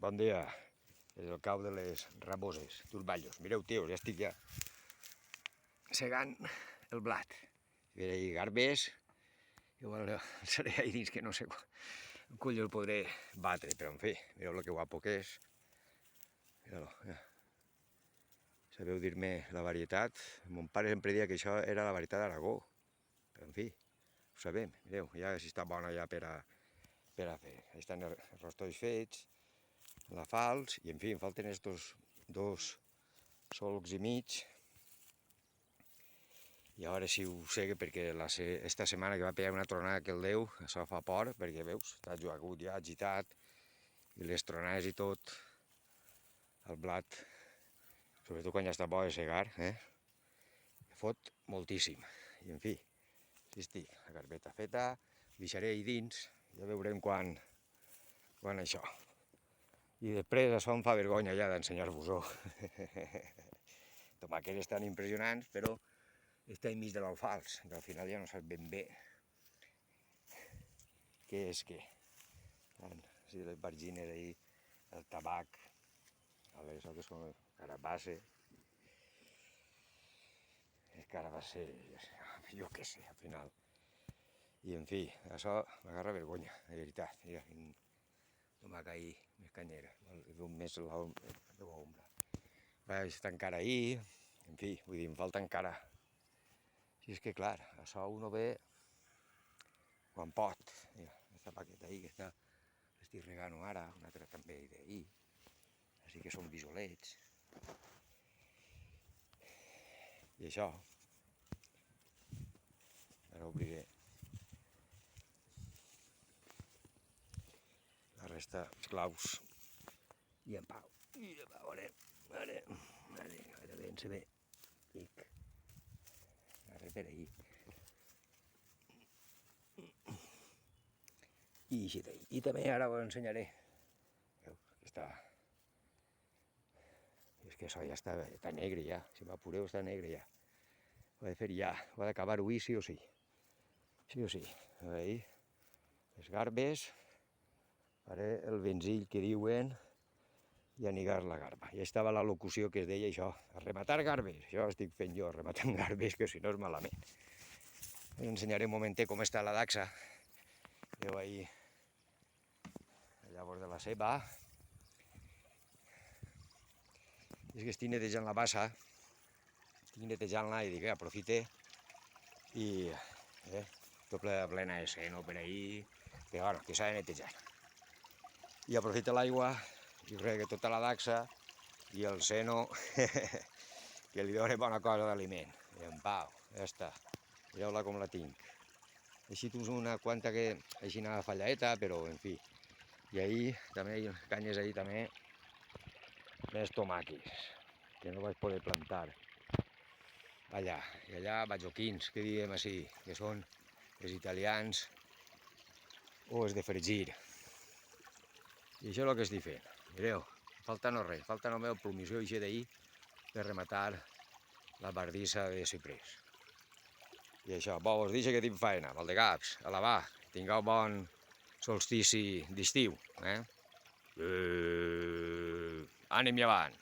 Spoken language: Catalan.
Bon dia. És el cau de les raboses, d'Urballos. Mireu, tios, ja estic segant el blat. Hi ha garbes, igual seré ahí dins que no sé el cull el podré batre, però en fi, mireu el que guapo que és. Mireu-lo, ja. Sabeu dir-me la varietat? Mon pare sempre deia que això era la varietat d'Aragó, però en fi, ho sabem. Mireu, ja si està bona ja per a fer. Ahí estan els rostolls fets, la falç, i en fi, em falten estos dos solcs i mig. I ara sí ho sé perquè esta setmana que va pegar una tronada que el Déu, això fa por, perquè veus, està jugat ja agitat, i les tronades i tot, el blat, sobretot quan ja està bo de segar, fot moltíssim. I en fi, sí estic, la garbeta feta, deixaré ahí dins, ja veurem quan això. I després això em fa vergonya ja d'ensenyar-vos-ho. Tomàquetes tan impressionants, però està enmig de l'alfals, que al final ja no saps ben bé què és què. Si les bargines ahí, el tabac, això que són carabasse, jo què sé, al final. I en fi, això m'agarra vergonya, de veritat. Mira, tomac ahí, més canyera, d'un més l'ombra. Està encara ahí, en fi, vull dir, em falta encara. Si és que, clar, això uno ve quan pot. Mira, aquesta paqueta ahí, que l'estic regant ara, una altra també d'ahir. Així que són bisolets. I això, ara obriré la resta claus i en pau. I a veure, ara ben se ve, dic, ara per ahí. I així d'ahí. I també ara us ensenyaré. Veus, aquí està. És que això ja està negre ja, si m'apureu està negre ja. Ho he de fer ja, ho he d'acabar avui sí o sí. Sí o sí. Ahí, les garbes, faré el benzill que diuen i anigar la garba. Ja estava la locució que es deia això, a rematar garbes. Això estic fent jo, rematant garbes, que si no és malament. Us ensenyaré un momentet com està la daxa. Veu ahí el llavor de la ceba. És que estic netejant la bassa, estic netejant-la i dic, aprofite i tot plena de seno per ahí, que bueno, que s'ha de netejar. I aprofita l'aigua i rega tota la daxa i el seno que li dona bona cosa d'aliment. I en pau, ja està. Mireu-la com la tinc. Així t'us una quanta que així anava fallaeta, però en fi. I ahí també hi ha canyes ahí també més tomàquis, que no vaig poder plantar. Allà, i allà bajoquins, que diem així, que són els italians o els de fregir. I això és el que estic fent. Mireu, falta no res, falta només el plomissó així d'ahir per rematar la bardissa de ciprés. I això, bo, us deixo que tinc feina, maldecaps, a lavar, tingueu bon solstici d'estiu. Ànim i avant!